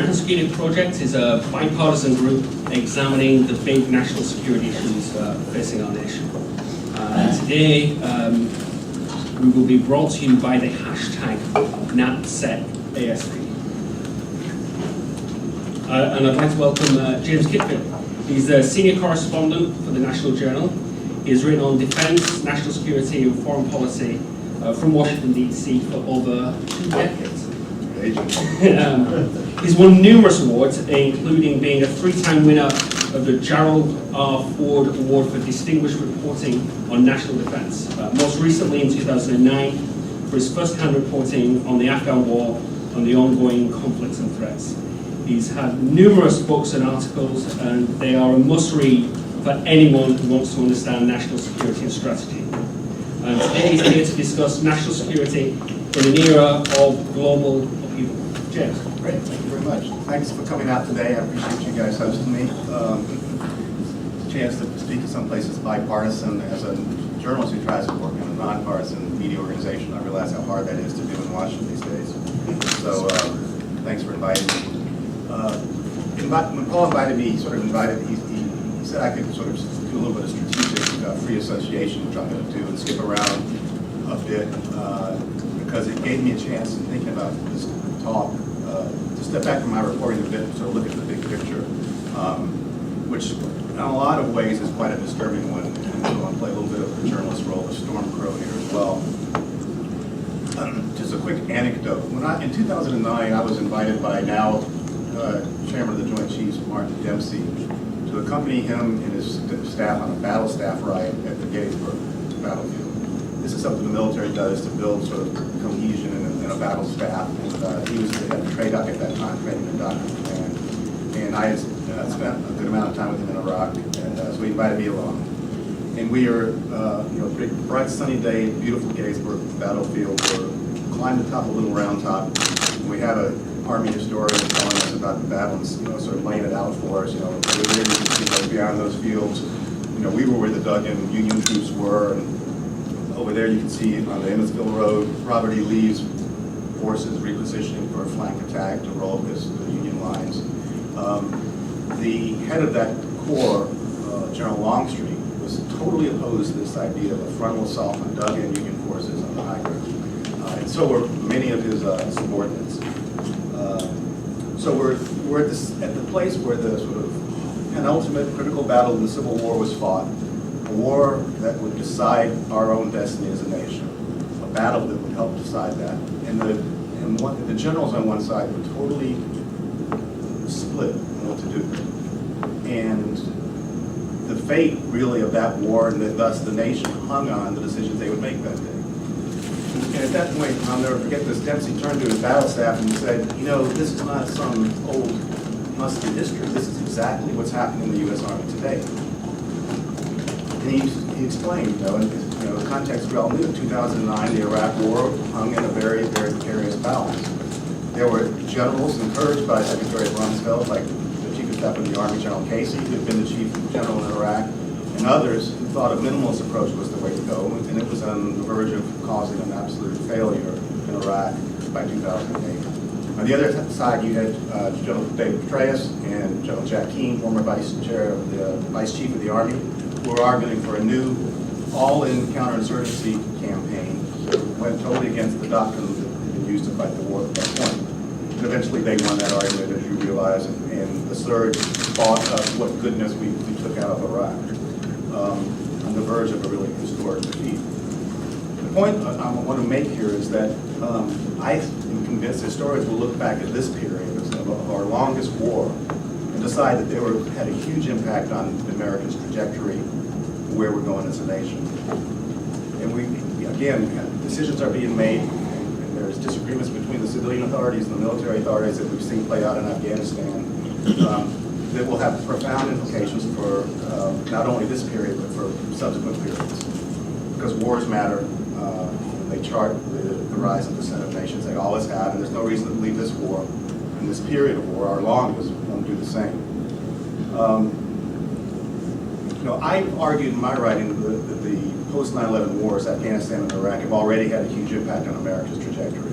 National Security Project is a bipartisan group examining the big national security issues facing our nation. Today, we will be brought to you by the hashtag NatSecASP. And I'd like to welcome James Kitfield. He's a senior correspondent for the National Journal. He has written on defense, national security, and foreign policy from Washington, D.C. for over 2 decades. He's won numerous awards, including being a 3-time winner of the Gerald R. Ford Award for Distinguished Reporting on National Defense. Most recently in 2009 for his first-hand reporting on the Afghan war and the ongoing conflicts and threats. He's had numerous books and articles, and they are a must-read for anyone who wants to understand national security and strategy. And today he's here to discuss national security in an era of global upheaval. James. Great, thank you very much. Thanks for coming out today. I appreciate you guys hosting me. Chance to speak at some places bipartisan. As a journalist who tries to work in a nonpartisan media organization, I realize how hard that is to do in Washington these days. So thanks for inviting me. When Paul invited me, he said I could sort of do a little bit of strategic free association, which I'm going to do, and skip around a bit because it gave me a chance in thinking about this talk to step back from my reporting a bit and sort of look at the big picture, which in a lot of ways is quite a disturbing one. And so I'll play a little bit of the journalist role of storm crow here as well. Just a quick anecdote. In 2009, I was invited by now Chairman of the Joint Chiefs, Martin Dempsey, to accompany him and his staff on a battle staff ride at the Gettysburg battlefield. This is something the military does to build sort of cohesion in a battle staff. And he was the head of trade doc at that time, training and doctrine command. And I had spent a good amount of time with him in Iraq, and so he invited me along. And we are, big, bright sunny day, beautiful Gettysburg battlefield. We climbed the top of a little round top. And we had an Army historian telling us about the battle and sort of laying it out for us. Over there you can see beyond those fields. We were where the dug-in Union troops were, and over there you can see on the Emmetsville Road, Robert E. Lee's forces repositioning for a flank attack to roll the Union lines. The head of that corps, General Longstreet, was totally opposed to this idea of a frontal assault on dug-in Union forces on the high ground. And so were many of his subordinates. So we're at the place where the sort of penultimate critical battle in the Civil War was fought, a war that would decide our own destiny as a nation, a battle that would help decide that. And the generals on one side were totally split on what to do. And the fate, really, of that war, and thus the nation, hung on the decisions they would make that day. And at that point, I'll never forget this, Dempsey turned to his battle staff and said, this is not some old musty history. This is exactly what's happening in the U.S. Army today. And he explained, and the context we all knew. In 2009, the Iraq War hung in a very, very precarious balance. There were generals encouraged by Secretary Rumsfeld, like the Chief of Staff of the Army, General Casey, who had been the Chief General in Iraq, and others who thought a minimalist approach was the way to go, and it was on the verge of causing an absolute failure in Iraq by 2008. On the other side, you had General David Petraeus and General Jack Keane, former Vice Chief of the Army, who were arguing for a new all-in counterinsurgency campaign that went totally against the doctrine that had been used to fight the war at that point. And eventually they won that argument, as you realize, and the surge fought what goodness we took out of Iraq. On the verge of a really historic defeat. The point I want to make here is that I am convinced historians will look back at this period of our longest war and decide that they had a huge impact on America's trajectory, where we're going as a nation. And decisions are being made, and there's disagreements between the civilian authorities and the military authorities that we've seen play out in Afghanistan. That will have profound implications for not only this period, but for subsequent periods. Because wars matter. They chart the rise and descent of nations. They always have, and there's no reason to believe this war and this period of war, our longest, won't do the same. I've argued in my writing that the post 9/11 wars, Afghanistan and Iraq, have already had a huge impact on America's trajectory.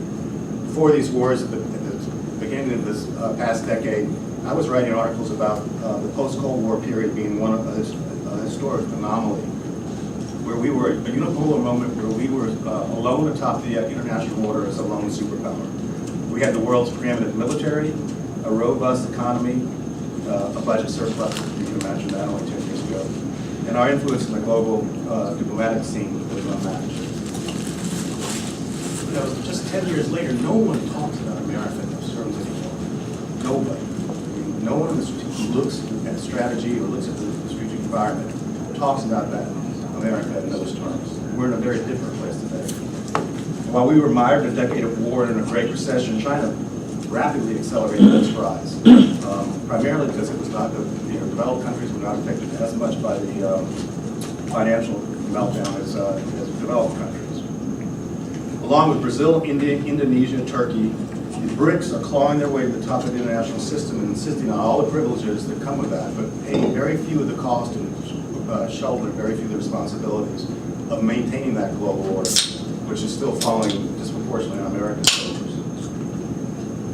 Before these wars began beginning of this past decade, I was writing articles about the post-Cold War period being one of a historic anomaly, where we were a unipolar moment where we were alone atop the international order as a lone superpower. We had the world's preeminent military, a robust economy, a budget surplus, if you can imagine that, only 10 years ago, and our influence in the global diplomatic scene was unmatched. You know, just 10 years later, no one talks about America in those terms anymore. Nobody. I mean, no one who looks at strategy or looks at the strategic environment talks about that America in those terms. We're in a very different place today. While we were mired in a decade of war and in a Great Recession, China rapidly accelerated its rise, primarily because it was not developed countries were not affected as much by the financial meltdown as developed countries. Along with Brazil, India, Indonesia, Turkey, the BRICS are clawing their way to the top of the international system and insisting on all the privileges that come with that, but paying very few of the cost and shouldering very few of the responsibilities of maintaining that global order, which is still falling disproportionately on American shoulders.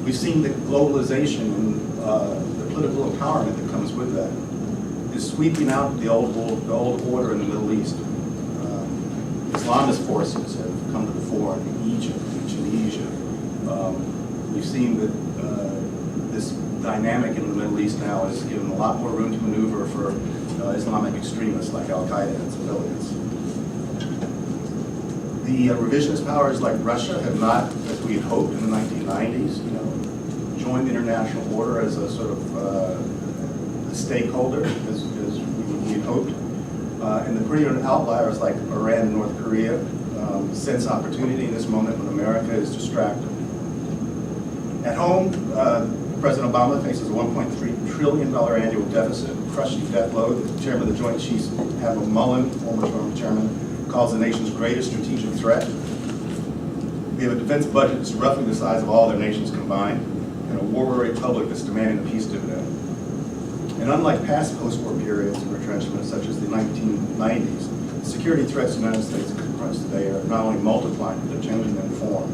We've seen the globalization and the political empowerment that comes with that is sweeping out the old order in the Middle East. Islamist forces have come to the fore in Egypt and Tunisia. We've seen that this dynamic in the Middle East now is given a lot more room to maneuver for Islamic extremists like Al-Qaeda and its affiliates. The revisionist powers like Russia have not, as we had hoped in the 1990s, joined the international order as a sort of a stakeholder, as we had hoped. And the pretty outliers like Iran and North Korea sense opportunity in this moment when America is distracted. At home, President Obama faces a $1.3 trillion annual deficit, crushing debt load. The chairman of the Joint Chiefs, Admiral Mullen, former chairman, calls the nation's greatest strategic threat. We have a defense budget that's roughly the size of all their nations combined, and a war-weary public that's demanding a peace dividend. And unlike past post-war periods of retrenchment, such as the 1990s, the security threats the United States confronts today are not only multiplying, but they're changing in form.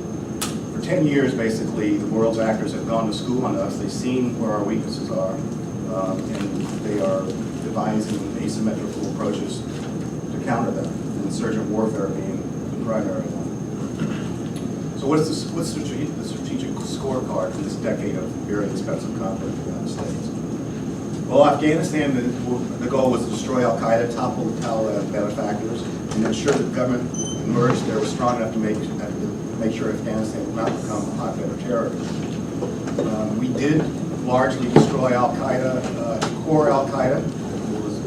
For 10 years, basically, the world's actors have gone to school on us. They've seen where our weaknesses are, and they are devising asymmetrical approaches to counter them, and insurgent warfare being the primary one. So what's the strategic scorecard in this decade of very expensive conflict in the United States? Well, Afghanistan, the goal was to destroy Al-Qaeda, topple the Taliban benefactors, and ensure that the government emerged there was strong enough to make sure Afghanistan would not become a hotbed of terrorism. We did largely destroy Al-Qaeda, core Al-Qaeda,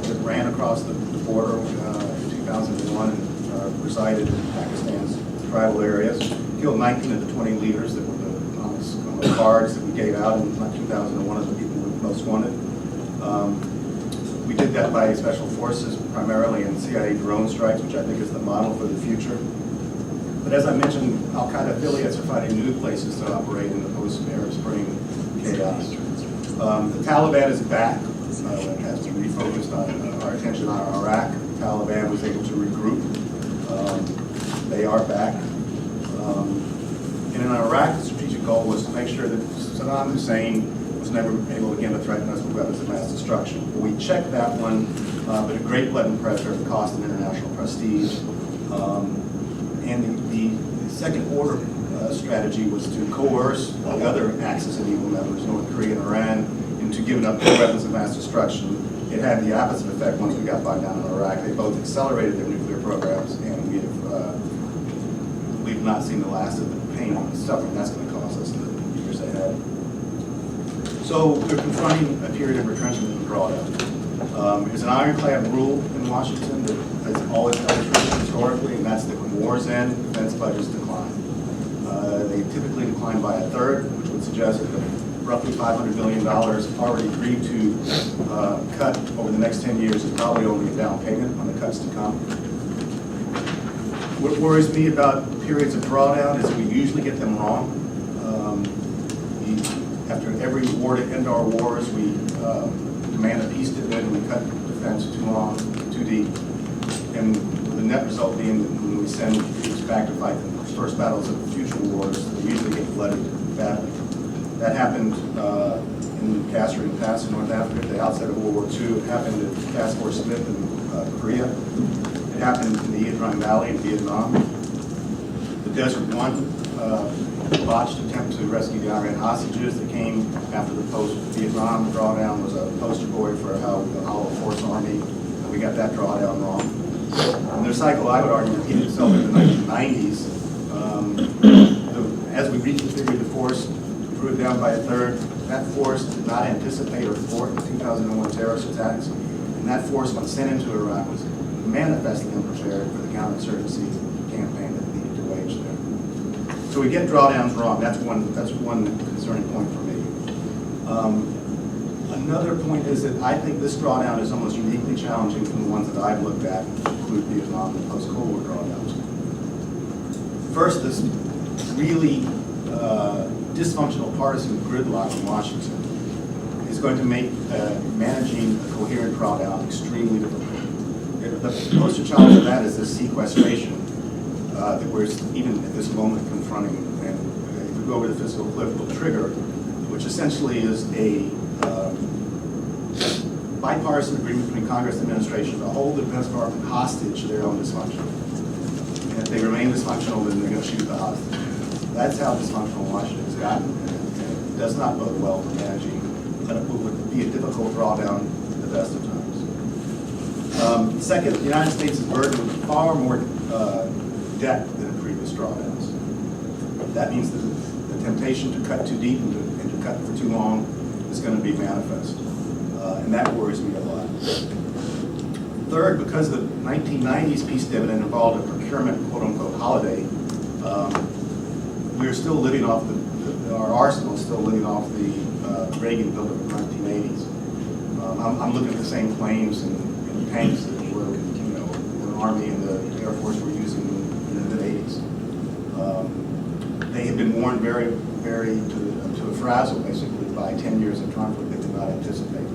that ran across the border in 2001 and resided in Pakistan's tribal areas. Killed 19 of the 20 leaders that were on the cards that we gave out in 2001 as the people we most wanted. We did that by special forces, primarily in CIA drone strikes, which I think is the model for the future. But as I mentioned, Al-Qaeda affiliates are finding new places to operate in the post-Arab Spring chaos. The Taliban is back. It has to refocus on our attention on Iraq. The Taliban was able to regroup. They are back. And in Iraq, the strategic goal was to make sure that Saddam Hussein was never able again to threaten us with weapons of mass destruction. But we checked that one, but at great blood and pressure at the cost of international prestige. And the second order strategy was to coerce the other axis of evil members, North Korea and Iran, into giving up their weapons of mass destruction. It had the opposite effect once we got bogged down in Iraq. They both accelerated their nuclear programs, and we've not seen the last of the pain and suffering that's going to cause us in the years ahead. So we're confronting a period of retrenchment and drawdown. There's an ironclad rule in Washington that has always held true historically, and that's that when wars end, defense budgets decline. They typically decline by a third, which would suggest that the roughly $500 billion already agreed to cut over the next 10 years is probably only a down payment on the cuts to come. What worries me about periods of drawdown is we usually get them wrong. After every war to end our wars, we demand a peace dividend and we cut defense too long, too deep. And the net result being that when we send troops back to fight the first battles of future wars, they usually get flooded badly. That happened in Castro Pass in North Africa at the outset of World War II. It happened at Task Force Smith in Korea. It happened in the Ia Drang Valley in Vietnam. The Desert One botched attempt to rescue the Iran hostages that came after the post-Vietnam drawdown was a poster boy for how the Hollow Force Army, and we got that drawdown wrong. And their cycle, I would argue, repeated itself in the 1990s. As we reconfigured the force, drew it down by a third. That force did not anticipate or thwart the 2001 terrorist attacks. And that force, when sent into Iraq, was manifestly unprepared for the counterinsurgency campaign that needed to wage there. So we get drawdowns wrong. That's one concerning point for me. Another point is that I think this drawdown is almost uniquely challenging from the ones that I've looked at, which include Vietnam and post-Cold War drawdowns. First, this really dysfunctional partisan gridlock in Washington is going to make managing a coherent drawdown extremely difficult. The poster child of that is the sequestration that we're even at this moment confronting. And if we go over the fiscal political trigger, which essentially is a bipartisan agreement between Congress and administration to hold the Defense Department hostage to their own dysfunction. And if they remain dysfunctional, then they're going to shoot the hostage. That's how dysfunctional Washington has gotten, and it does not bode well for managing what would be a difficult drawdown at the best of times. Second, the United States is burdened with far more debt than in previous drawdowns. That means that the temptation to cut too deep and to cut for too long is going to be manifest, and that worries me a lot. Third, because the 1990s peace dividend involved a procurement quote-unquote holiday, we're still living off our arsenal is still living off the Reagan buildup of the 1980s. I'm looking at the same planes and tanks that the Army and the Air Force were using in the mid-80s. They had been worn very to a frazzle, basically, by 10 years of conflict they did not anticipate.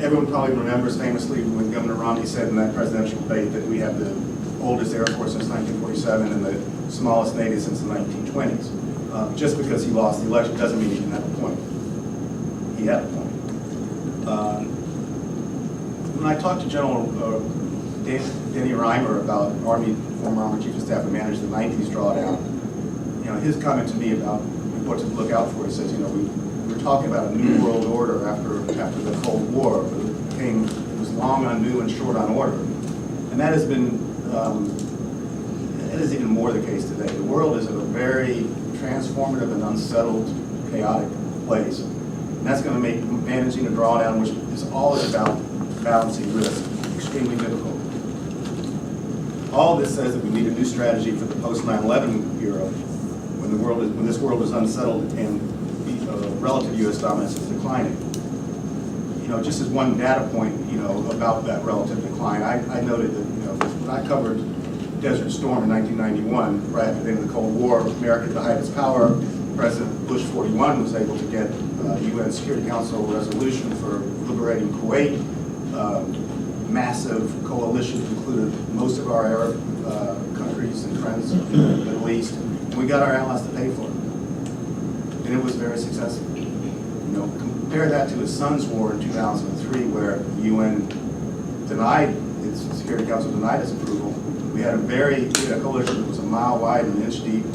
Everyone probably remembers famously when Governor Romney said in that presidential debate that we have the oldest Air Force since 1947 and the smallest Navy since the 1920s. Just because he lost the election doesn't mean he didn't have a point. He had a point. When I talked to General Denny Reimer about former Army Chief of Staff who managed the 90s drawdown, his comment to me about what to look out for, he says, we were talking about a new world order after the Cold War, but it was long on new and short on order. And that has been, it is even more the case today. The world is in a very transformative and unsettled, chaotic place. And that's going to make managing a drawdown, which is always about balancing risk, extremely difficult. All this says that we need a new strategy for the post-9/11 era, when this world is unsettled and relative U.S. dominance is declining. Just as one data point, about that relative decline, I noted that, when I covered Desert Storm in 1991, right at the end of the Cold War, America at the height of its power, President Bush 41 was able to get UN Security Council resolution for liberating Kuwait. Massive coalition included most of our Arab countries and friends in the Middle East. And we got our allies to pay for it. And it was very successful. Compare that to his son's war in 2003, where the UN denied, its Security Council denied its approval. We had a coalition that was a mile wide and an inch deep.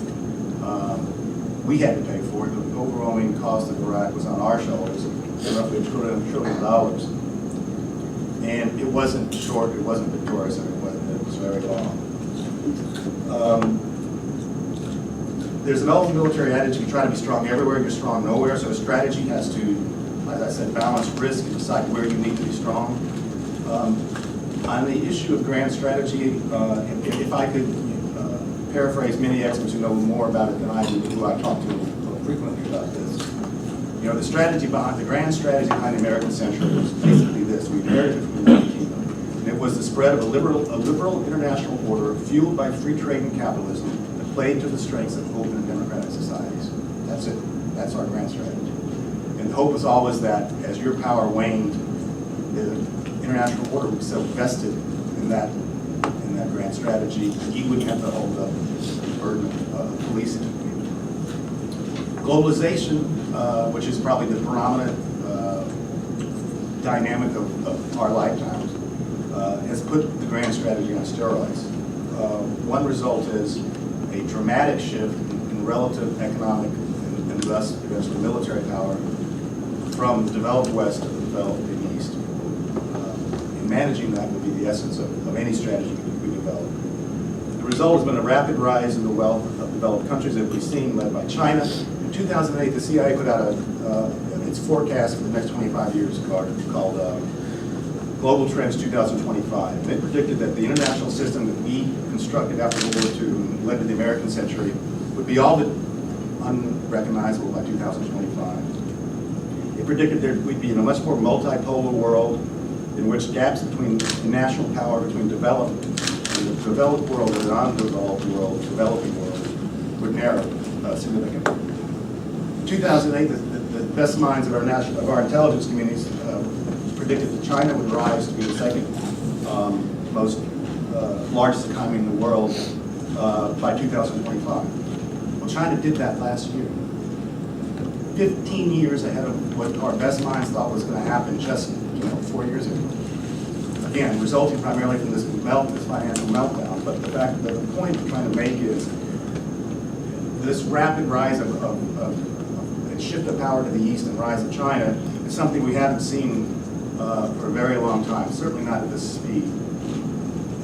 We had to pay for it. The overwhelming cost of Iraq was on our shoulders, roughly $1 trillion. And it wasn't short, it wasn't victorious, and it was very long. There's an old military adage, you try to be strong everywhere, you're strong nowhere, so a strategy has to, as I said, balance risk and decide where you need to be strong. On the issue of grand strategy, if I could paraphrase many experts who know more about it than I do, who I talk to frequently about this, the grand strategy behind the American century was basically this. We inherited it from the United Kingdom. And it was the spread of a liberal international order fueled by free trade and capitalism that played to the strengths of open and democratic societies. That's it. That's our grand strategy. And the hope was always that as your power waned, the international order would be so vested in that grand strategy that you wouldn't have to hold up the burden of policing. Globalization, which is probably the predominant dynamic of our lifetimes, has put the grand strategy on steroids. One result is a dramatic shift in relative economic and thus eventually military power from the developed West to the developed East. And managing that would be the essence of any strategy we develop. The result has been a rapid rise in the wealth of developed countries that we've seen, led by China. In 2008, the CIA put out its forecast for the next 25 years called Global Trends 2025. And it predicted that the international system that we constructed after World War II and led to the American century would be all but unrecognizable by 2025. It predicted that we'd be in a much more multipolar world in which gaps between national power between developed and the developed world and the undeveloped world, developing world, would narrow significantly. In 2008, the best minds of our intelligence communities predicted that China would rise to be the second largest economy in the world by 2025. Well, China did that last year. 15 years ahead of what our best minds thought was going to happen just 4 years ago. Again, resulting primarily from this financial meltdown. But the point I'm trying to make is this rapid rise of shift of power to the east and rise of China is something we haven't seen for a very long time. Certainly not at this speed.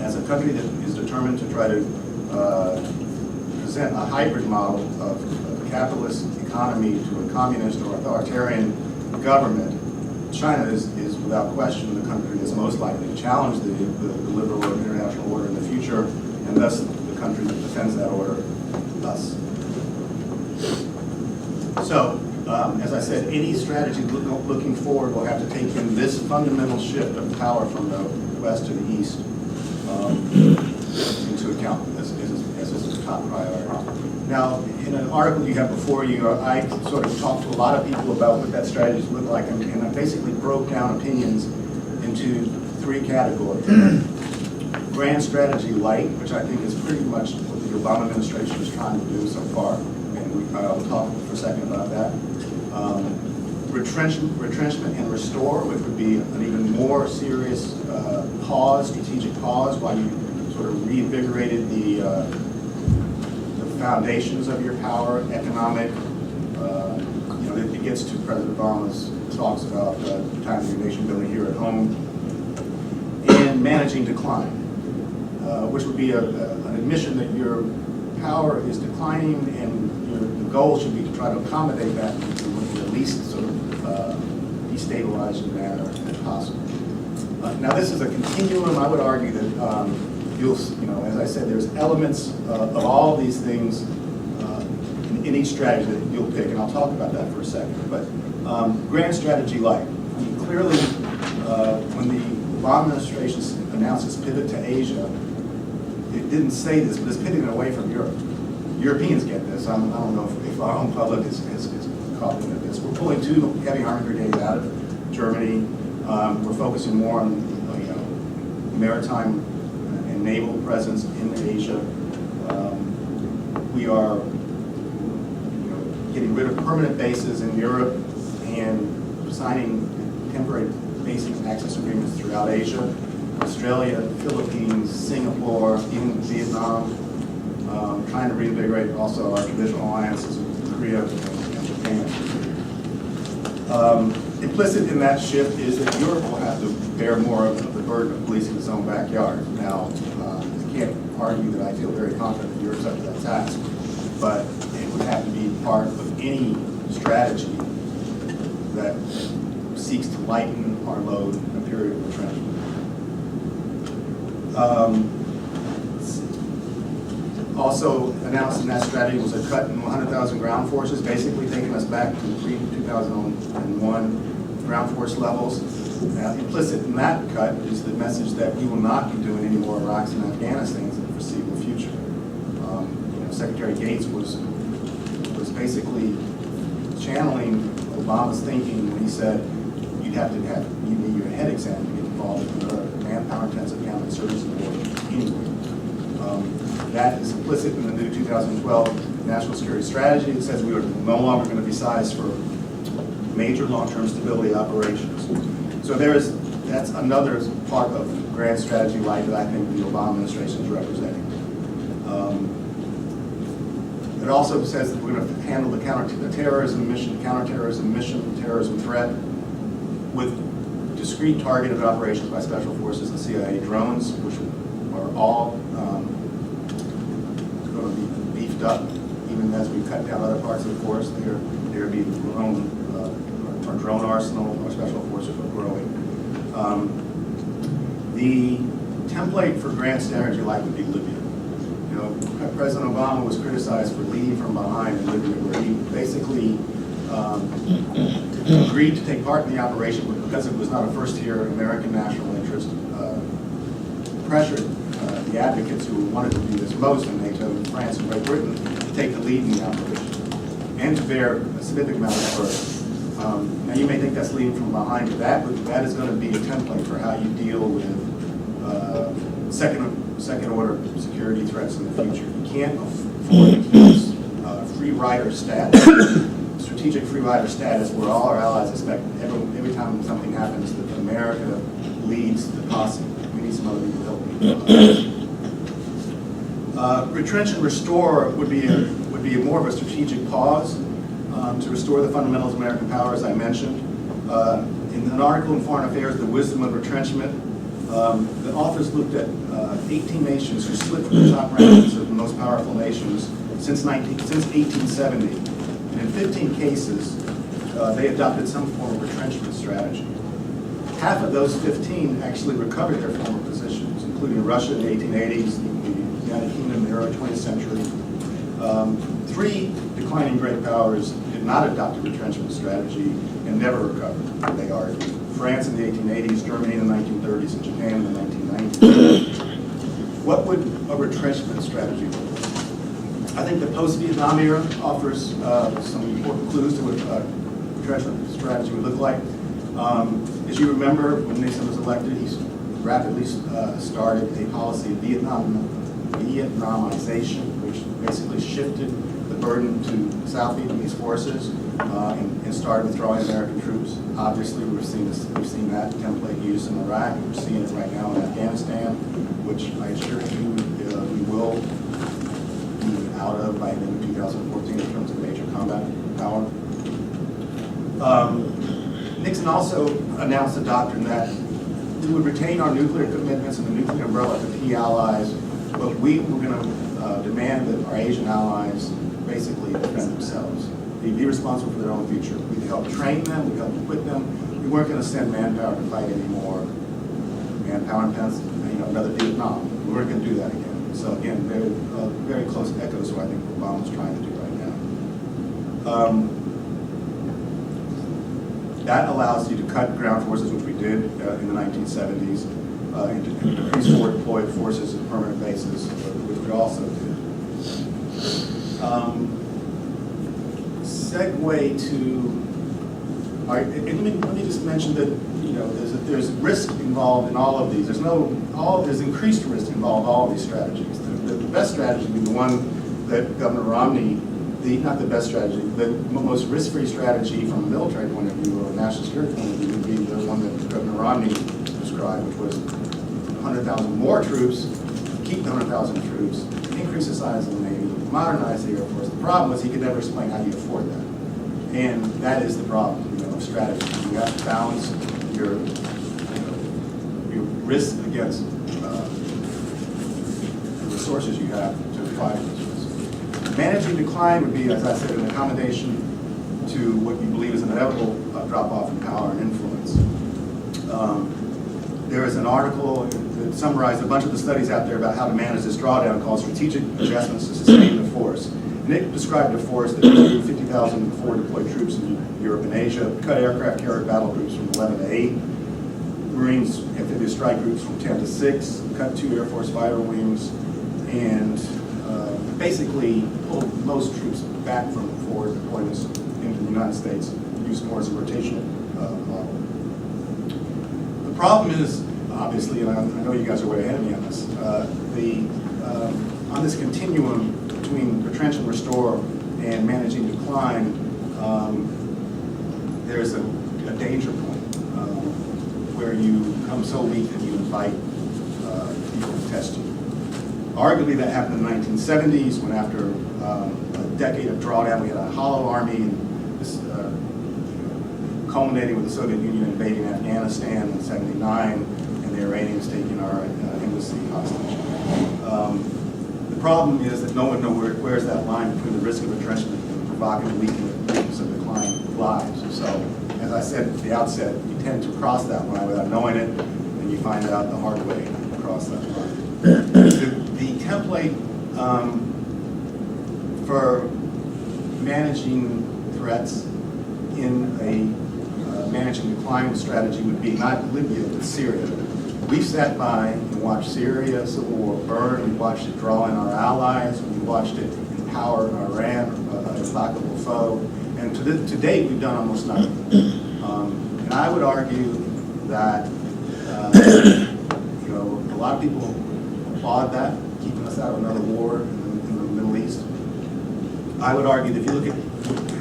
As a country that is determined to try to present a hybrid model of a capitalist economy to a communist or authoritarian government, China is without question the country that's most likely to challenge the liberal international order in the future, and thus the country that defends that order, us. So, as I said, any strategy looking forward will have to take in this fundamental shift of power from the west to the east into account as a top priority. Now, in an article you have before you, I sort of talked to a lot of people about what that strategy looked like, and I basically broke down opinions into 3 categories. Grand strategy light, which I think is pretty much what the Obama administration is trying to do so far, and I'll talk for a second about that. Retrenchment and restore, which would be an even more serious strategic pause while you sort of reinvigorated the foundations of your power, economic. It gets to President Obama's talks about the time of your nation building here at home, and managing decline, which would be an admission that your power is declining, and the goal should be to try to accommodate that in the least sort of destabilizing manner as possible. Now, this is a continuum. I would argue that as I said, there's elements of all these things in each strategy that you'll pick, and I'll talk about that for a second. But grand strategy light. Clearly, when the Obama administration announced its pivot to Asia, it didn't say this, but it's pivoting away from Europe. Europeans get this. I don't know if our own public is caught into this. We're pulling 2 heavy army brigades out of Germany. We're focusing more on maritime and naval presence in Asia. We are getting rid of permanent bases in Europe and signing temporary basic access agreements throughout Asia, Australia, Philippines, Singapore, even Vietnam, trying to reinvigorate also our traditional alliances with Korea and Japan. Implicit in that shift is that Europe will have to bear more of the burden of policing its own backyard. Now, I can't argue that I feel very confident that Europe's up to that task, but it would have to be part of any strategy that seeks to lighten our load in a period of retrenchment. Also announced in that strategy was a cut in 100,000 ground forces, basically taking us back to pre-2001 ground force levels. Now, implicit in that cut is the message that we will not be doing any more Iraqs and Afghanistans in the foreseeable future. Secretary Gates was basically channeling Obama's thinking when he said you need your head examined to get involved in the manpower-intensive counterinsurgency war anyway. That is implicit in the new 2012 national security strategy. It says we are no longer going to be sized for major long-term stability operations. So that's another part of the grand strategy light that I think the Obama administration is representing. It also says that we're going to handle the counterterrorism mission, terrorism threat, with discrete targeted operations by special forces and CIA drones, which are all going to be beefed up, even as we cut down other parts of the force. There be our drone arsenal, our special forces are growing. The template for grand strategy light would be Libya. You know, President Obama was criticized for leading from behind in Libya, where he basically agreed to take part in the operation because it was not a first-tier American national interest, pressured the advocates who wanted to do this most in NATO, France and Great Britain, to take the lead in the operation and to bear a significant amount of burden. Now you may think that's leading from behind, but that is going to be a template for how you deal with second-order security threats in the future. You can't afford to use free rider status, strategic free rider status, where all our allies expect every time something happens that America leads the posse. We need some other people helping. Retrench and restore would be more of a strategic pause to restore the fundamentals of American power, as I mentioned. In an article in Foreign Affairs, The Wisdom of Retrenchment, the authors looked at 18 nations who slipped from the top rankings of the most powerful nations since 1870. And in 15 cases, they adopted some form of retrenchment strategy. Half of those 15 actually recovered their former positions, including Russia in the 1880s, the United Kingdom in the early 20th century. 3 declining great powers did not adopt a retrenchment strategy and never recovered, they argued. France in the 1880s, Germany in the 1930s, and Japan in the 1990s. What would a retrenchment strategy look like? I think the post-Vietnam era offers some important clues to what a retrenchment strategy would look like. As you remember, when Nixon was elected, he rapidly started a policy of Vietnamization, which basically shifted the burden to South Vietnamese forces and started withdrawing American troops. Obviously, we've seen that template used in Iraq. We're seeing it right now in Afghanistan, which I assure you we will be out of by the end of 2014 in terms of major combat power. Nixon also announced a doctrine that we would retain our nuclear commitments and the nuclear umbrella to key allies, but we were going to demand that our Asian allies basically defend themselves. They'd be responsible for their own future. We'd help train them, we'd help equip them. We weren't going to send manpower to fight anymore. Manpower and another Vietnam. We weren't going to do that again. So again, very close echoes to what I think Obama's trying to do right now. That allows you to cut ground forces, which we did in the 1970s, and to increase forward deployed forces at permanent bases, which we also did. Segue to, all right, let me just mention that there's risk involved in all of these. There's increased risk involved in all of these strategies. The best strategy would be the one that Governor Romney, not the best strategy, the most risk-free strategy from a military point of view or a national security point of view would be the one that Governor Romney described, which was 100,000 more troops, keep the 100,000 troops, increase the size of the Navy, modernize the Air Force. The problem was he could never explain how you afford that. And that is the problem, of strategy. You have to balance your risk against the resources you have to fight those risks. Managing decline would be, as I said, an accommodation to what you believe is an inevitable drop-off in power and influence. There is an article that summarized a bunch of the studies out there about how to manage this drawdown called Strategic Adjustments to Sustain the Force. And it described a force that drew 50,000 forward deployed troops in Europe and Asia, cut aircraft carrier battle groups from 11 to 8, Marines amphibious strike groups from 10 to 6, cut 2 Air Force fighter wings, and basically pulled most troops back from forward deployments into the United States, used more as a rotational model. The problem is, obviously, and I know you guys are way ahead of me on this, on this continuum between retrench and restore and managing decline, there's a danger point where you become so weak that you invite people to test you. Arguably, that happened in the 1970s when, after a decade of drawdown, we had a hollow army, and this, culminating with the Soviet Union invading Afghanistan in '79, and the Iranians taking our embassy hostage. The problem is that no one knows where's that line between the risk of retrenchment and the provocative weakness of decline lies. So, as I said at the outset, you tend to cross that line without knowing it, and you find out the hard way to cross that line. The template for managing threats in a managing decline strategy would be not Libya, but Syria. We've sat by and watched Syria civil war burn. We watched it draw in our allies. We watched it empower Iran, an implacable foe. And to date, we've done almost nothing. And I would argue that a lot of people applaud that, keeping us out of another war in the Middle East. I would argue that if you look at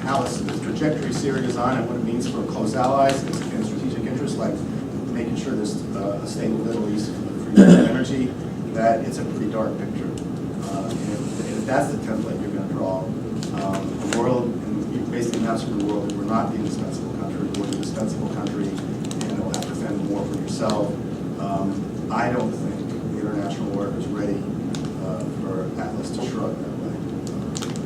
how the trajectory Syria is on and what it means for close allies and strategic interests, like making sure there's a stable Middle East for energy, that it's a pretty dark picture. And if that's the template you're going to draw, the world, and you basically announce to the world that we're not the indispensable country, we're the indispensable country, and you'll have to fend more for yourself. I don't think the international order is ready for Atlas to shrug that way.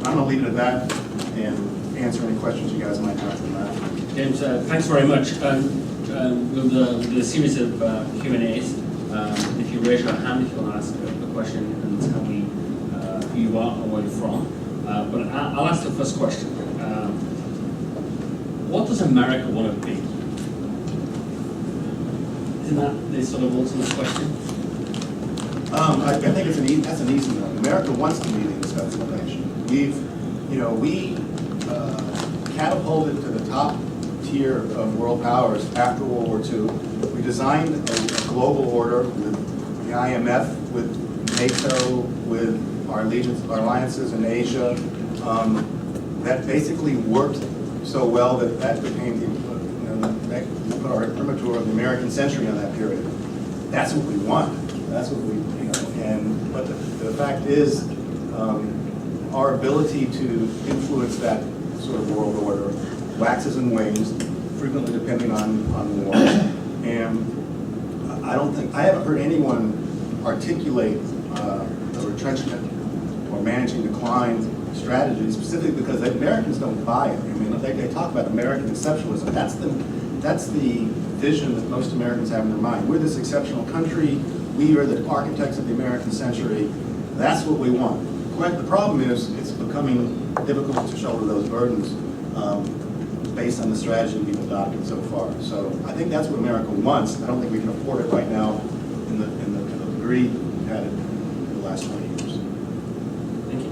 I'm going to leave it at that and answer any questions you guys might have from that. James, thanks very much. We'll do a series of Q&As. If you raise your hand, if you want to ask a question and tell me who you are and where you're from. But I'll ask the first question. What does America want to be? Isn't that the sort of ultimate question? I think that's an easy one. America wants to be the indispensable nation. We catapulted to the top tier of world powers after World War II. We designed a global order with the IMF, with NATO, with our alliances in Asia, that basically worked so well that became we put our imprimatur of the American century on that period. That's what we want. That's what we, but the fact is, our ability to influence that sort of world order waxes and wanes, frequently depending on war. And I haven't heard anyone articulate a retrenchment or managing decline strategy, specifically because the Americans don't buy it. I mean, they talk about American exceptionalism. That's the vision that most Americans have in their mind. We're this exceptional country. We are the architects of the American century. That's what we want. The problem is it's becoming difficult to shoulder those burdens based on the strategy we've adopted so far. So I think that's what America wants. I don't think we can afford it right now in the degree we've had it in the last 20 years. Thank you.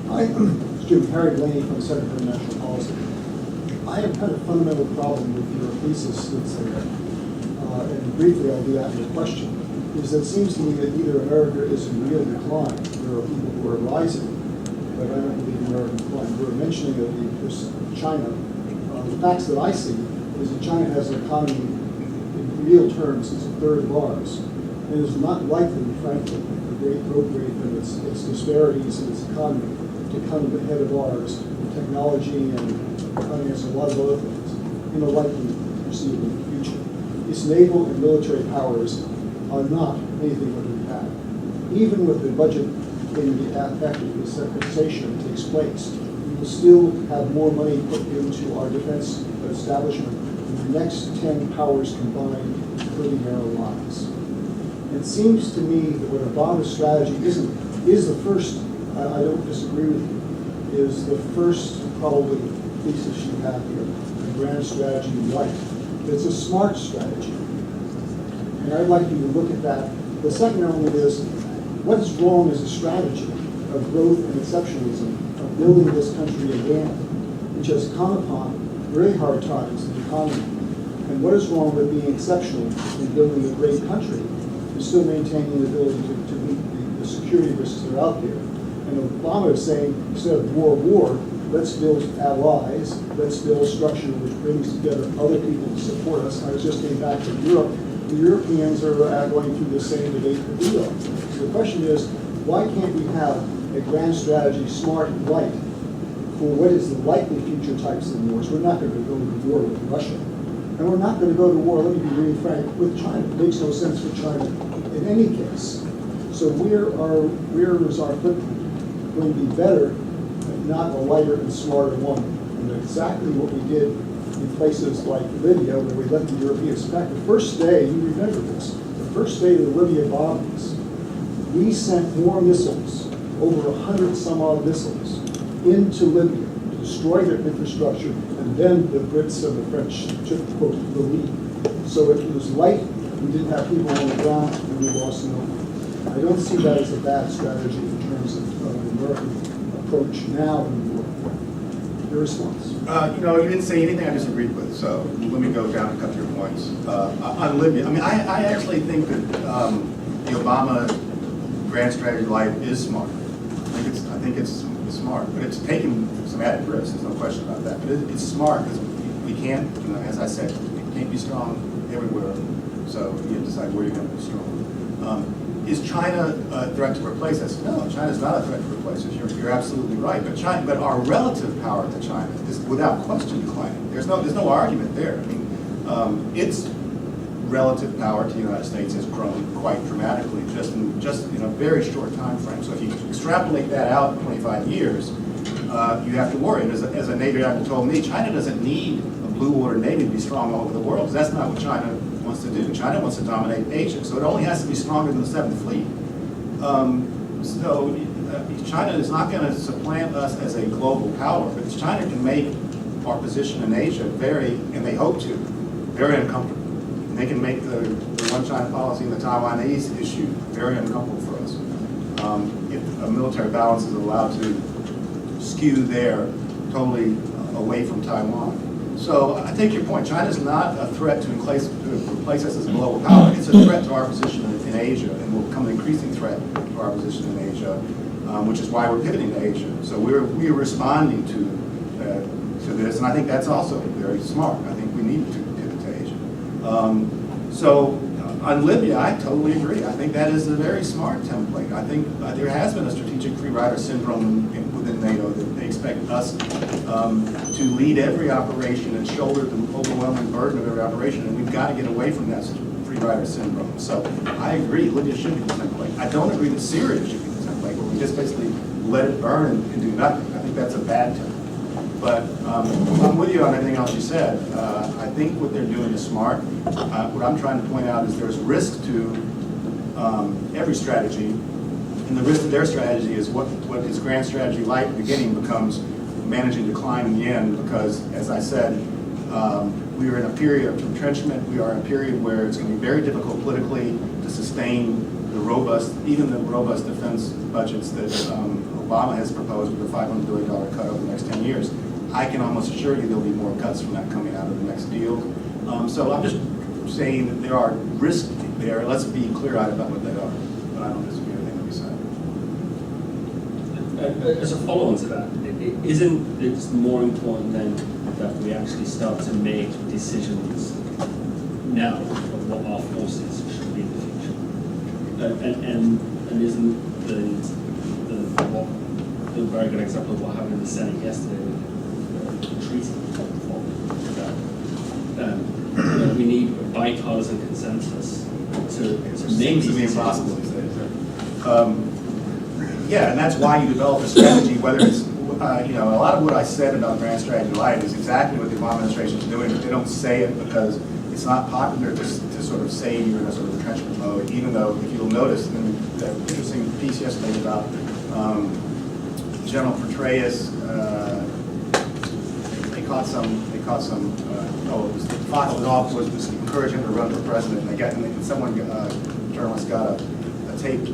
Hi, it's Jim Harry Blaney from the Center for International Policy. I have had a fundamental problem with your thesis that's there. And briefly, I'll do that in a question. Is that it seems to me that either America is in real decline, there are people who are rising, but I don't believe American decline. We're mentioning that China. The facts that I see is that China has an economy in real terms is a third of ours. And it's not likely, frankly, the great growth rate of its disparities in its economy to come ahead of ours in technology and finance and a lot of other things in a likely foreseeable future. Its naval and military powers are not anything that we have. Even with the budget in the after the sequestration takes place, we will still have more money put into our defense establishment than the next 10 powers combined, including our allies. It seems to me that what Obama's strategy is the first, I don't disagree with you, is the first probably thesis you have here, the grand strategy right. It's a smart strategy. And I'd like you to look at that. The second element is, what is wrong as a strategy of growth and exceptionalism, of building this country again, which has come upon very hard times in the economy. And what is wrong with being exceptional in building a great country and still maintaining the ability to meet the security risks that are out there. And Obama is saying, instead of war, let's build allies, let's build a structure which brings together other people to support us. I was just getting back to Europe. The Europeans are going through the same debate that we are. So the question is, why can't we have a grand strategy, smart and right, for what is the likely future types of wars? We're not going to go to war with Russia. And we're not going to go to war, let me be really frank, with China. It makes no sense for China in any case. So where is our footprint going to be better, if not a lighter and smarter one? And exactly what we did in places like Libya, where we let the Europeans back. The first day, you remember this, the first day of the Libya bombings, we sent more missiles, over 100 some odd missiles, into Libya to destroy their infrastructure, and then the Brits and the French took, quote, the lead. So it was light, we didn't have people on the ground, and we lost no one. I don't see that as a bad strategy in terms of the American approach now in the war. Your response? You didn't say anything I disagreed with, so let me go down a couple of your points. On Libya, I mean, I actually think that the Obama grand strategy light is smart. I think it's smart, but it's taken some added risks. There's no question about that. But it's smart because we can't, as I said, it can't be strong everywhere. So you have to decide where you're going to be strong. Is China a threat to replace us? No, China's not a threat to replace us. You're absolutely right. But our relative power to China is without question declining. There's no argument there. I mean, its relative power to the United States has grown quite dramatically just in a very short time frame. So if you extrapolate that out 25 years, you have to worry. And as a Navy admiral told me, China doesn't need a blue water Navy to be strong all over the world. That's not what China wants to do. China wants to dominate Asia, so it only has to be stronger than the 7th Fleet. China is not going to supplant us as a global power, but China can make our position in Asia and they hope to, very uncomfortable. And they can make the one China policy and the Taiwanese issue very uncomfortable for us. If a military balance is allowed to skew there totally away from Taiwan. So I take your point. China is not a threat to replace us as a global power. It's a threat to our position in Asia, and will become an increasing threat to our position in Asia, which is why we're pivoting to Asia. So we're responding to this, and I think that's also very smart. I think we need to pivot to Asia. So on Libya, I totally agree. I think that is a very smart template. I think there has been a strategic free rider syndrome within NATO that they expect us to lead every operation and shoulder the overwhelming burden of every operation, and we've got to get away from that free rider syndrome. So I agree, Libya should be the template. I don't agree that Syria should be the template, where we just basically let it burn and do nothing. I think that's a bad template. But I'm with you on everything else you said. I think what they're doing is smart. What I'm trying to point out is there's risk to every strategy, and the risk to their strategy is what is grand strategy light at the beginning becomes managing decline in the end, because, as I said, we are in a period of entrenchment. We are in a period where it's going to be very difficult politically to sustain even the robust defense budgets that Obama has proposed with a $500 billion cut over the next 10 years. I can almost assure you there'll be more cuts from that coming out of the next deal. So I'm just saying that there are risks there. Let's be clear-eyed about what they are. But I don't disagree with anything you said. As a follow-on to that, isn't it more important then that we actually start to make decisions now of what our forces should be in the future? And isn't the very good example of what happened in the Senate yesterday with the treaty that we need a bipartisan consensus to make Seems to be these impossible these days. Yeah, and that's why you develop a strategy, whether it's, a lot of what I said about Grand Strategy Light is exactly what the Obama administration is doing, but they don't say it because it's not popular to sort of say you're in a sort of retrenchment mode, even though, if you'll notice, in that interesting piece yesterday about General Petraeus, they caught some, Fox was off, was encouraging him to run for president, and journalist got a taped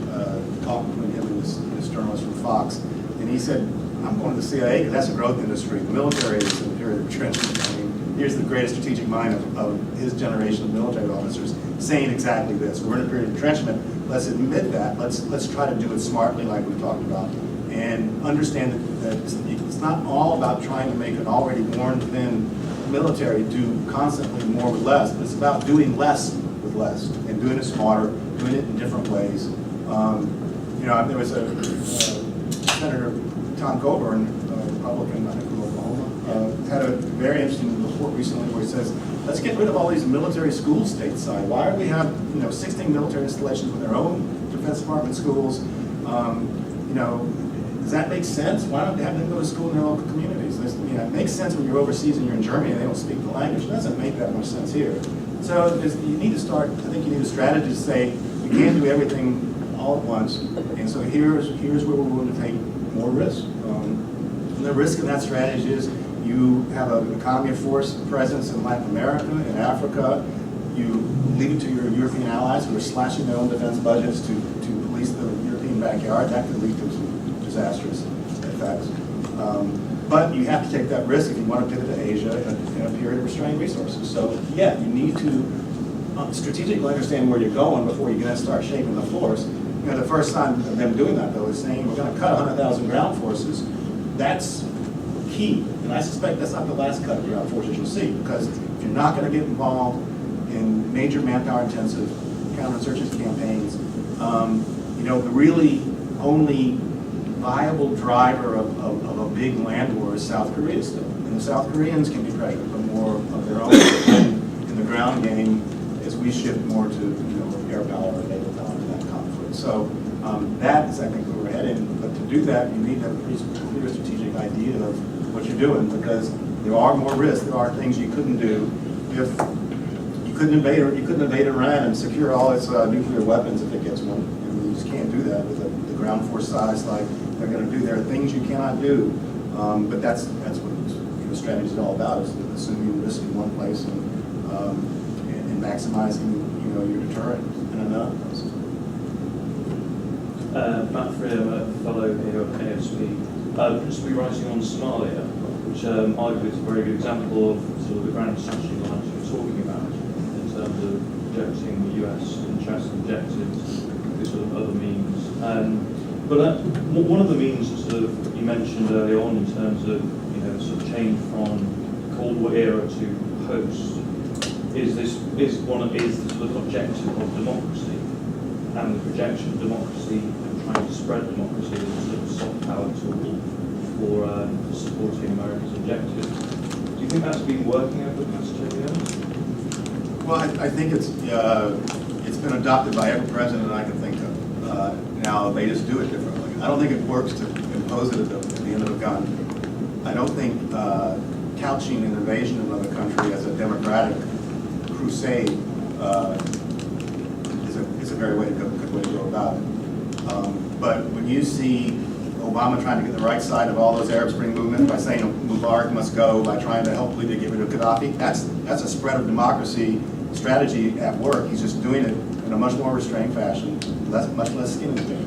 talk between him and this journalist from Fox, and he said, I'm going to the CIA because that's a growth industry. The military is in a period of retrenchment. I mean, here's the greatest strategic mind of his generation of military officers saying exactly this. We're in a period of entrenchment. Let's admit that. Let's try to do it smartly, like we talked about, and understand that it's not all about trying to make an already worn thin military do constantly more with less, but it's about doing less with less and doing it smarter, doing it in different ways. There was a Senator Tom Coburn, Republican, I think from Oklahoma, had a very interesting report recently where he says, let's get rid of all these military schools stateside. Why do we have 16 military installations with their own Defense Department schools? Does that make sense? Why don't they have them go to school in their local communities? It makes sense when you're overseas and you're in Germany and they don't speak the language. It doesn't make that much sense here. So you need to start, I think you need a strategy to say, we can't do everything all at once, and so here's where we're willing to take more risk. And the risk in that strategy is you have an economy of force presence in Latin America, in Africa. You leave it to your European allies who are slashing their own defense budgets to police the European backyard. That could lead to some disastrous effects. But you have to take that risk if you want to pivot to Asia in a period of restrained resources. So yeah, you need to strategically understand where you're going before you're going to start shaping the force. The first sign of them doing that, though, is saying we're going to cut 100,000 ground forces. That's key. And I suspect that's not the last cut of ground forces you'll see, because if you're not going to get involved in major manpower-intensive counterinsurgency campaigns, the really only viable driver of a big land war is South Korea still. And the South Koreans can be pressured to put more of their own in the ground game as we shift more to air power or naval power in that conflict. So that is, I think, where we're heading. But to do that, you need to have a pretty clear strategic idea of what you're doing, because there are more risks. There are things you couldn't do if you couldn't invade Iran and secure all its nuclear weapons if it gets one. And you just can't do that with the ground force size like they're going to do. There are things you cannot do, but that's what strategy is all about: is assuming risk in one place and maximizing your deterrent in another place. Matt Freer, a fellow here at ASP, principally writing on Somalia, which arguably is a very good example of sort of the grand strategy lines you're talking about in terms of projecting the US interest objectives through sort of other means. But one of the means that sort of you mentioned earlier on in terms of sort of change from Cold War era to post is the sort of objective of democracy and the projection of democracy and trying to spread democracy as a sort of soft power tool for supporting America's objectives. Do you think that's been working over the past 2 years? Well, I think it's been adopted by every president I can think of. Now they just do it differently. I don't think it works to impose it at the end of a gun. I don't think couching an invasion of another country as a democratic crusade is a very good way to go about it. But when you see Obama trying to get the right side of all those Arab Spring movements by saying Mubarak must go, by trying to help Libya get rid of Gaddafi, that's a spread of democracy strategy at work. He's just doing it in a much more restrained fashion, much less skin in the game.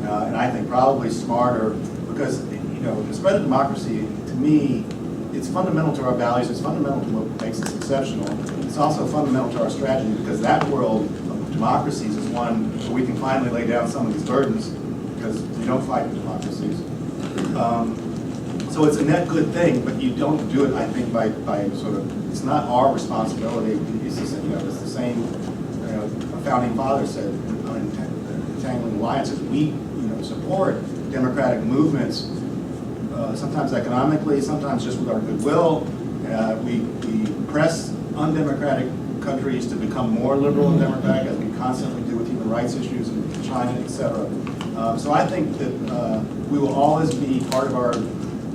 And I think probably smarter, because the spread of democracy, to me, it's fundamental to our values, it's fundamental to what makes us exceptional. It's also fundamental to our strategy, because that world of democracies is one where we can finally lay down some of these burdens, because we don't fight in democracies. So it's a net good thing, but you don't do it, I think, by sort of, it's not our responsibility. It's the same, a founding father said, entangling alliances. We, support democratic movements, sometimes economically, sometimes just with our goodwill. We press undemocratic countries to become more liberal and democratic, as we constantly do with human rights issues in China, etc. So I think that we will always be part of our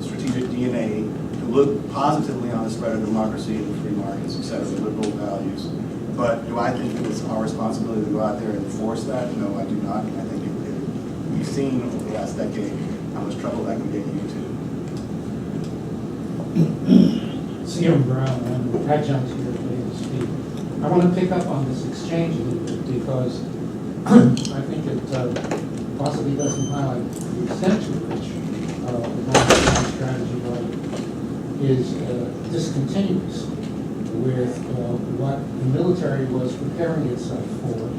strategic DNA to look positively on the spread of democracy and free markets, etc., the liberal values. But do I think that it's our responsibility to go out there and enforce that? No, I do not. I think we've seen over the last decade how much trouble that can get you to. C.M. Brown, and adjunct here at ASP. I want to pick up on this exchange a little bit, because I think it possibly doesn't highlight the extent to which the long-term strategy is discontinuous. with what the military was preparing itself for,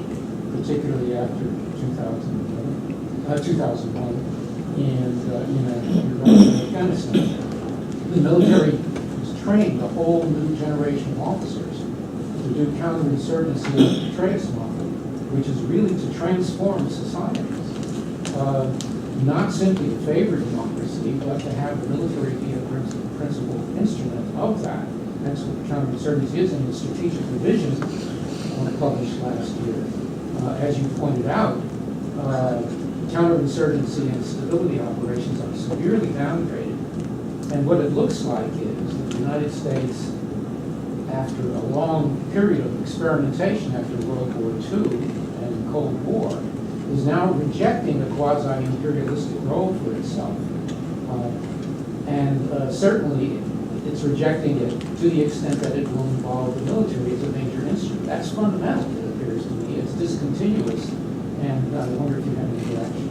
particularly after 2001 and in Afghanistan. The military was training a whole new generation of officers to do counterinsurgency and Petraeus model, which is really to transform societies. Not simply to favor democracy, but to have the military be a principal instrument of that. That's what counterinsurgency is in the strategic revision published last year. As you pointed out, counterinsurgency and stability operations are severely downgraded. And what it looks like is that the United States, after a long period of experimentation after World War II and the Cold War, is now rejecting a quasi-imperialistic role for itself. Certainly, it's rejecting it to the extent that it will involve the military as a major instrument. That's fundamental, it appears to me. It's discontinuous, and I wonder if you have any reaction.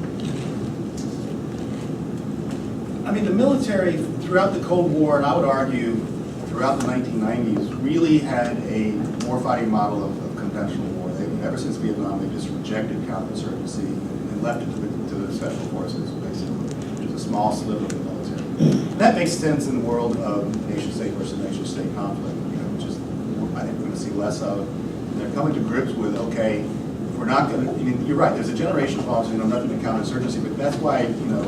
I mean, the military throughout the Cold War, and I would argue throughout the 1990s, really had a warfighting model of conventional war. Ever since Vietnam, they just rejected counterinsurgency and left it to the special forces, basically. It was a small sliver of the military. And that makes sense in the world of nation-state versus nation-state conflict, which is, I think we're going to see less of. And they're coming to grips with, okay, if we're not going to, I mean, you're right, there's a generation of officers who know nothing about counterinsurgency, but that's why, in the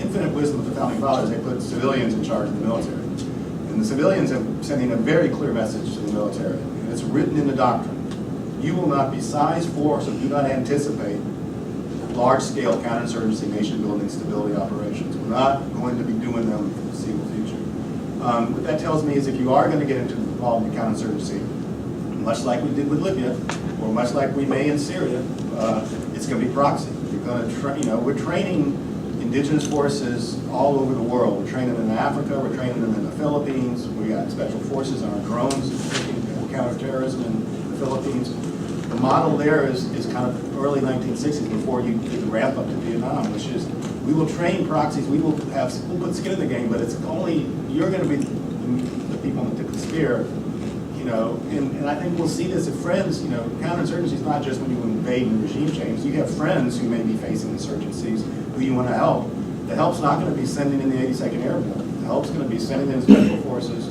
infinite wisdom of the founding fathers, they put civilians in charge of the military. And the civilians are sending a very clear message to the military, and it's written in the doctrine. You will not be size for, so do not anticipate large-scale counterinsurgency, nation-building, stability operations. We're not going to be doing them for the foreseeable future. What that tells me is if you are going to get involved in counterinsurgency, much like we did with Libya, or much like we may in Syria, it's going to be proxy. You're going to we're training indigenous forces all over the world. We're training them in Africa, we're training them in the Philippines, we got special forces on our drones counterterrorism in the Philippines. The model there is kind of early 1960s before you did the ramp up to Vietnam, which is we will train proxies, we'll put skin in the game, but it's only, you're going to be the people in the tip of the spear, and I think we'll see this if friends, counterinsurgency is not just when you invade and regime change. You have friends who may be facing insurgencies who you want to help. The help's not going to be sending in the 82nd Airborne. The help's going to be sending in special forces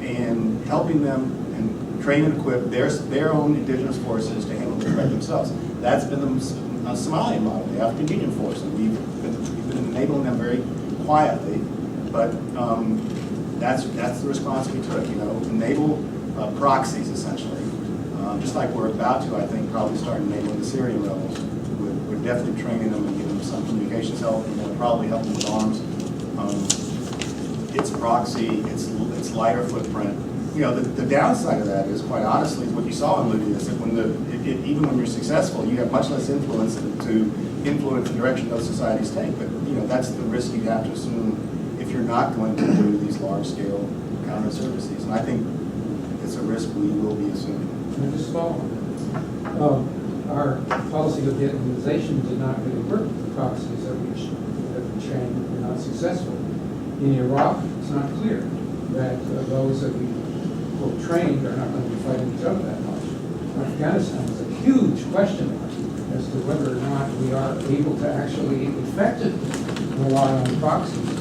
and helping them train and equip their own indigenous forces to handle the threat themselves. That's been the Somalian model, the African Union Force, and we've been enabling them very quietly, but that's the response we took, enable proxies essentially, just like we're about to, I think, probably start enabling the Syrian rebels. We're definitely training them and giving them some communications help, and we'll probably help them with arms. It's proxy, it's lighter footprint. The downside of that is, quite honestly, what you saw in Libya is that even when you're successful, you have much less influence to influence the direction those societies take. But that's the risk you have to assume if you're not going to do these large-scale counterinsurgencies. And I think it's a risk we will be assuming. And just follow our policy of Vietnamization did not really work with the proxies that we trained were not successful. In Iraq, it's not clear that those that we trained are not going to be fighting each other that much. Afghanistan is a huge question mark as to whether or not we are able to actually effectively rely on proxies to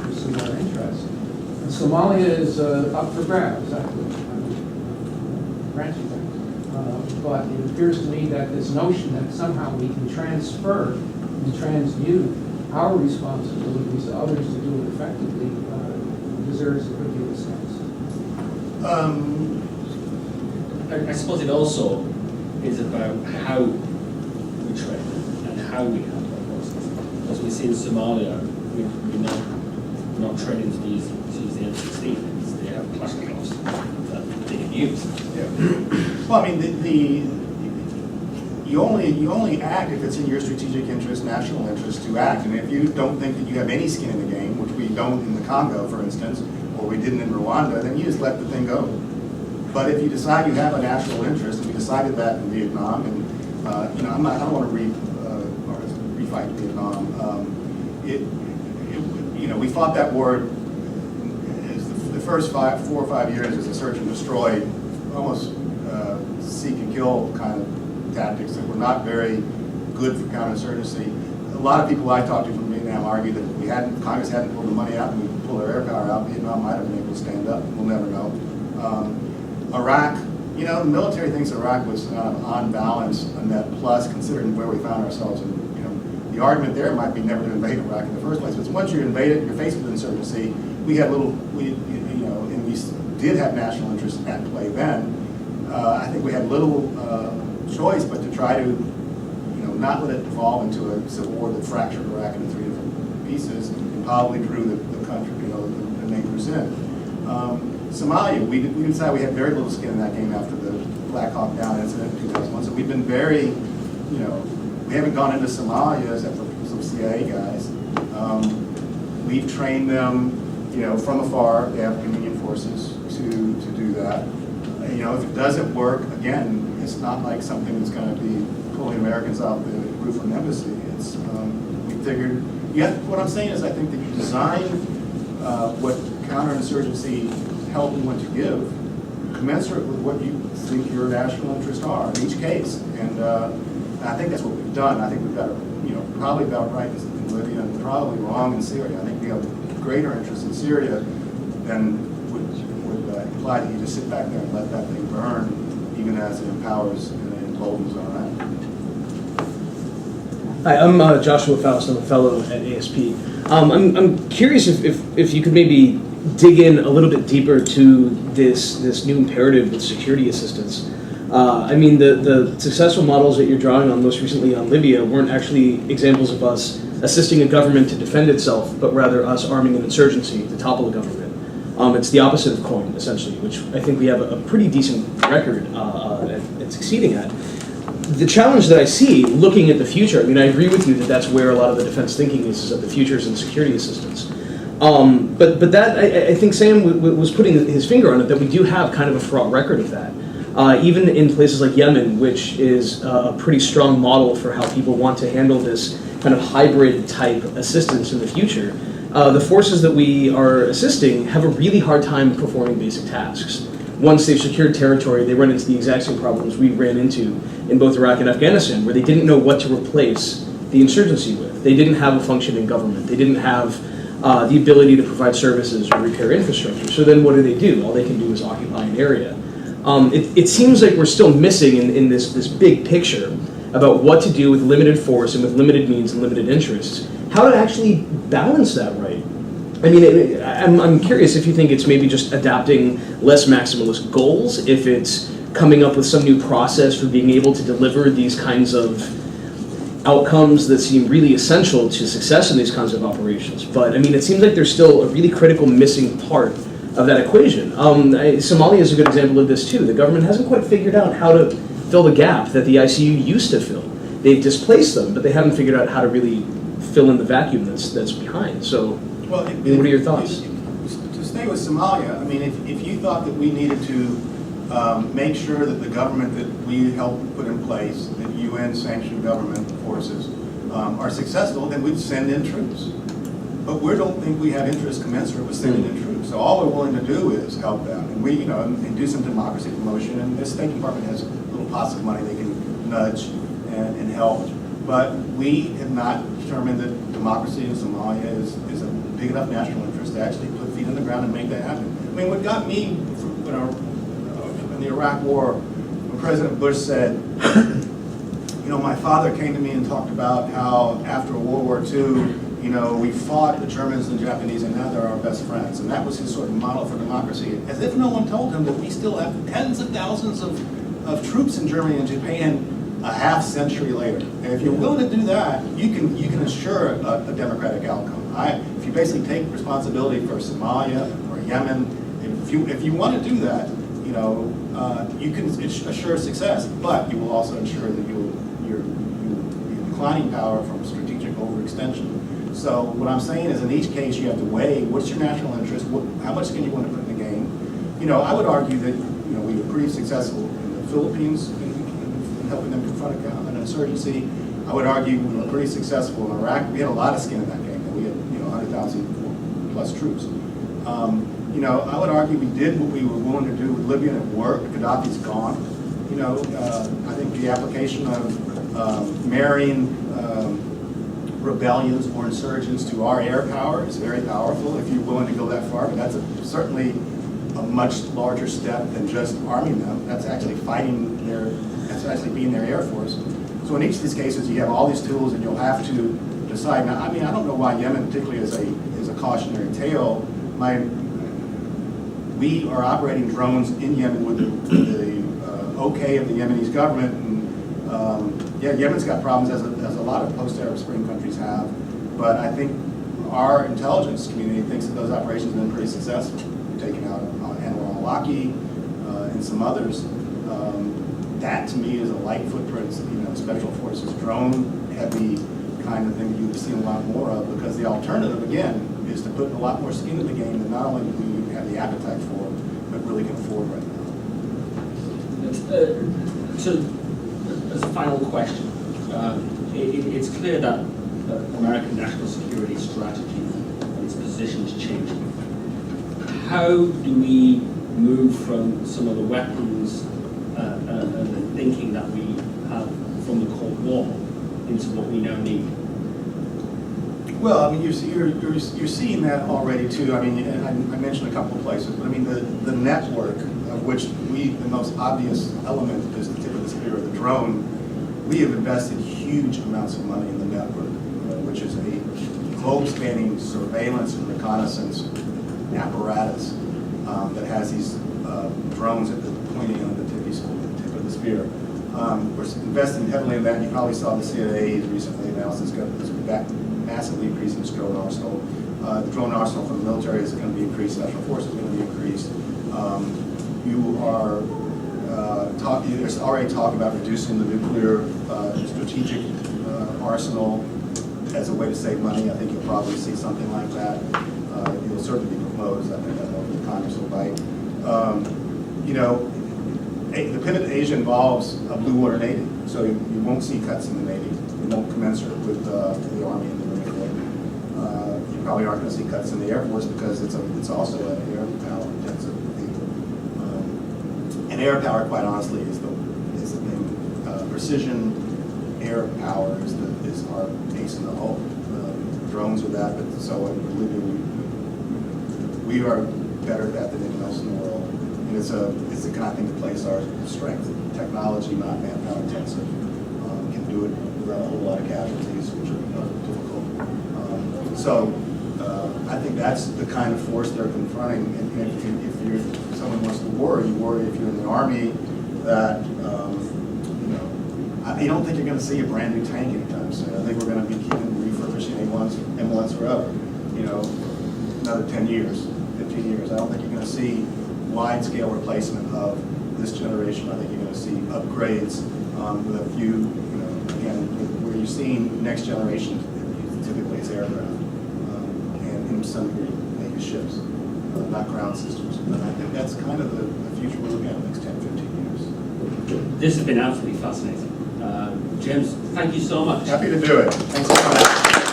pursue our interests. And Somalia is up for grabs, granting that. But it appears to me that this notion that somehow we can transfer and transmute our responsibilities to others to do it effectively deserves a good deal of sense. I suppose it also is about how we train and how we handle our forces. As we see in Somalia, we're not training to use the M16s. They have Kalashnikovs that they can use. Yeah. Well, I mean, you only act if it's in your strategic interest, national interest to act. And if you don't think that you have any skin in the game, which we don't in the Congo, for instance, or we didn't in Rwanda, then you just let the thing go. But if you decide you have a national interest, and we decided that in Vietnam, and I don't want to refight Vietnam. We fought that war as the first 4 or 5 years as a search and destroy, almost seek and kill kind of tactics that were not very good for counterinsurgency. A lot of people I talked to from Vietnam argue that Congress hadn't pulled the money out and we pulled our air power out, Vietnam might have been able to stand up. We'll never know. Iraq, you know, the military thinks Iraq was on balance a net plus, considering where we found ourselves. And you know, the argument there might be never to invade Iraq in the first place. But once you invade it, you're faced with insurgency. We had and we did have national interest at play then. I think we had little choice but to try to, not let it devolve into a civil war that fractured Iraq into 3 different pieces and probably drew the country, the neighbors in. Somalia, we decided we had very little skin in that game after the Black Hawk Down incident in 2001. So we've been very, we haven't gone into Somalia except for some CIA guys. We've trained them, from afar. They have Canadian forces to do that. If it doesn't work, again, it's not like something that's going to be pulling Americans off the roof of an embassy. It's we figured. What I'm saying is, I think that you design what counterinsurgency help you want to give, commensurate with what you think your national interests are in each case. And I think that's what we've done. I think we've got, probably about right in Libya and probably wrong in Syria. I think we have greater interest in Syria than would imply that you just sit back there and let that thing burn, even as it empowers and emboldens on that. Hi, I'm Joshua Faust. I'm a fellow at ASP. I'm curious if you could maybe dig in a little bit deeper to this new imperative with security assistance. The successful models that you're drawing on most recently on Libya weren't actually examples of us assisting a government to defend itself, but rather us arming an insurgency to topple a government. It's the opposite of coin, essentially, which I think we have a pretty decent record at succeeding at. The challenge that I see, looking at the future, I agree with you that that's where a lot of the defense thinking is that the future is in security assistance. But that, I think Sam was putting his finger on it, that we do have kind of a fraught record of that. Even in places like Yemen, which is a pretty strong model for how people want to handle this kind of hybrid type assistance in the future, the forces that we are assisting have a really hard time performing basic tasks. Once they've secured territory, they run into the exact same problems we ran into in both Iraq and Afghanistan, where they didn't know what to replace the insurgency with. They didn't have a functioning government. They didn't have the ability to provide services or repair infrastructure. So then what do? All they can do is occupy an area. It seems like we're still missing in this big picture about what to do with limited force and with limited means and limited interests, how to actually balance that right. I'm curious if you think it's maybe just adapting less maximalist goals, if it's coming up with some new process for being able to deliver these kinds of outcomes that seem really essential to success in these kinds of operations. But it seems like there's still a really critical missing part of that equation. Somalia is a good example of this too. The government hasn't quite figured out how to fill the gap that the ICU used to fill. They've displaced them, but they haven't figured out how to really fill in the vacuum that's behind. So, what are your thoughts? To stay with Somalia, if you thought that we needed to make sure that the government that we helped put in place, that UN-sanctioned government forces, are successful, then we'd send in troops. But we don't think we have interest commensurate with sending in troops. So all we're willing to do is help them, and and do some democracy promotion. And the State Department has little pots of money they can nudge and help. But we have not determined that democracy in Somalia is a big enough national interest to actually put feet on the ground and make that happen. What got me in the Iraq War, when President Bush said, my father came to me and talked about how after World War II, we fought the Germans and the Japanese, and now they're our best friends. And that was his sort of model for democracy, as if no one told him that we still have tens of thousands of troops in Germany and Japan a half century later. And if you're willing to do that, you can assure a democratic outcome. If you basically take responsibility for Somalia or Yemen, if you want to do that, you can assure success, but you will also ensure that you're declining power from strategic overextension. So what I'm saying is, in each case, you have to weigh what's your national interest, how much skin you want to put in the game. I would argue that we were pretty successful in the Philippines in helping them confront an insurgency. I would argue we were pretty successful in Iraq. We had a lot of skin in that game. We had 100,000 plus troops. you know, I would argue we did what we were willing to do with Libya and it worked. Gaddafi's gone. You know, I think the application of marrying rebellions or insurgents to our air power is very powerful if you're willing to go that far, but that's certainly a much larger step than just arming them. That's actually that's actually being their air force. So in each of these cases, you have all these tools and you'll have to decide. Now, I mean, I don't know why Yemen particularly is a cautionary tale. We are operating drones in Yemen with the okay of the Yemenis government, and yeah, Yemen's got problems as a lot of post-Arab Spring countries have, but I think our intelligence community thinks that those operations have been pretty successful. We've taken out Anwar al-Awlaki and some others. That to me is a light footprint, you know, special forces drone heavy kind of thing that you would see a lot more of, because the alternative again is to put a lot more skin in the game that not only do we have the appetite for, but really can afford right now. So, as a final question, it's clear that American national security strategy and its position is changing. How do we move from some of the weapons and the thinking that we have from the Cold War into what we now need? Well, I mean, you're seeing that already too. I mean, and I mentioned a couple of places, but I mean, the network of which the most obvious element is the tip of the spear of the drone. We have invested huge amounts of money in the network, which is a globe-spanning surveillance and reconnaissance apparatus that has these drones at the pointing on the tip of the spear. We're investing heavily in that. You probably saw the CIA has recently announced it's got this massively increasing its drone arsenal. The drone arsenal for the military is going to be increased. Special forces is going to be increased. There's already talk about reducing the nuclear strategic arsenal as a way to save money. I think you'll probably see something like that. It will certainly be proposed. I think the Congress will bite. You know, the pivot to Asia involves a blue water Navy, so you won't see cuts in the Navy. It won't commensurate with the Army and the Marine Corps. You probably aren't going to see cuts in the Air Force because it's also an air power intensive vehicle. And air power, quite honestly, is the thing. Precision air power is our ace in the hole. Drones are that, but so in Libya we are better at that than anyone else in the world. And it's the kind of thing that plays our strength. Technology, not manpower intensive, can do it without a whole lot of casualties, which are difficult. I think that's the kind of force they're confronting. And if someone wants to worry, you worry if you're in the Army that I don't think you're going to see a brand new tank anytime soon. I think we're going to be keeping refurbishing M1s forever. You know, another 10 years, 15 years. I don't think you're going to see wide-scale replacement of this generation. I think you're going to see upgrades with a few, you know, again, where you're seeing next generation, typically it's aircraft, and in some degree, maybe ships, not ground systems. And I think that's kind of the future we're looking at in the next 10, 15 years. This has been absolutely fascinating. James, thank you so much. Happy to do it. Thanks for coming.